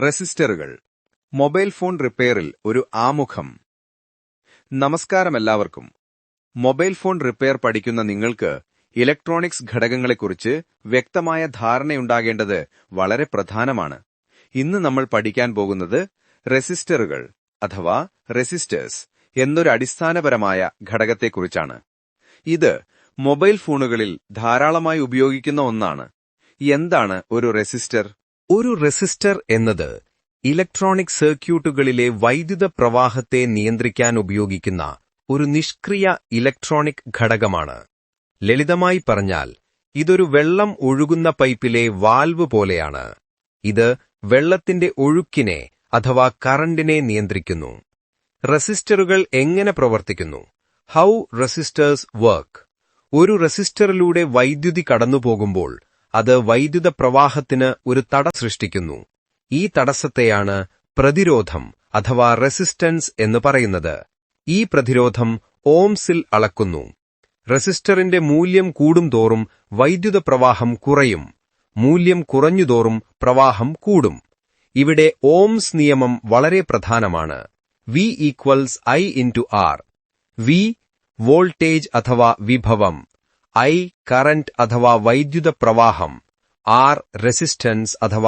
റെസിസ്റ്ററുകൾ mobile phone റിപ്പയറിൽ ഒരു ആമുഖം. നമസ്കാരം എല്ലാവർക്കും. മൊബൈൽ ഫോൺ റിപ്പയർ പഠിക്കുന്ന നിങ്ങൾക്ക് ഇലക്ട്രോണിക്സ് ഘടകങ്ങളെക്കുറിച്ച് വ്യക്തമായ ധാരണയുണ്ടാകേണ്ടത് വളരെ പ്രധാനമാണ്. ഇന്ന് നമ്മൾ പഠിക്കാൻ പോകുന്നത് റെസിസ്റ്ററുകൾ അഥവാ റെസിസ്റ്റേഴ്സ് എന്നൊരു അടിസ്ഥാനപരമായ ഘടകത്തെക്കുറിച്ചാണ്. ഇത് മൊബൈൽ ഫോണുകളിൽ ധാരാളമായി ഉപയോഗിക്കുന്ന ഒന്നാണ്. എന്താണ് ഒരു റെസിസ്റ്റർ? ഒരു റെസിസ്റ്റർ എന്നത് ഇലക്ട്രോണിക് സർക്യൂട്ടുകളിലെ വൈദ്യുത പ്രവാഹത്തെ നിയന്ത്രിക്കാൻ ഉപയോഗിക്കുന്ന ഒരു നിഷ്ക്രിയ ഇലക്ട്രോണിക് ഘടകമാണ്. ലളിതമായി പറഞ്ഞാൽ ഇതൊരു വെള്ളം ഒഴുകുന്ന പൈപ്പിലെ വാൽവ് പോലെയാണ്. ഇത് വെള്ളത്തിന്റെ ഒഴുക്കിനെ അഥവാ കറന്റിനെ നിയന്ത്രിക്കുന്നു. റെസിസ്റ്ററുകൾ എങ്ങനെ പ്രവർത്തിക്കുന്നു? How resistors work. ഒരു റെസിസ്റ്ററിലൂടെ വൈദ്യുതി കടന്നുപോകുമ്പോൾ അത് വൈദ്യുത പ്രവാഹത്തിന് ഒരു തടസ്സം സൃഷ്ടിക്കുന്നു. ഈ തടസ്സത്തെയാണ് പ്രതിരോധം അഥവാ റെസിസ്റ്റൻസ് എന്ന് പറയുന്നത്. ഈ പ്രതിരോധം ഓംസിൽ അളക്കുന്നു. റെസിസ്റ്ററിന്റെ മൂല്യം കൂടുംതോറും വൈദ്യുത പ്രവാഹം കുറയും. മൂല്യം കുറഞ്ഞുതോറും പ്രവാഹം കൂടും. ഇവിടെ ഓംസ് നിയമം വളരെ പ്രധാനമാണ്. V = I × R. V voltage അഥവാ വിഭവം, I കറന്റ് അഥവാ വൈദ്യുത പ്രവാഹം, R റെസിസ്റ്റൻസ് അഥവാ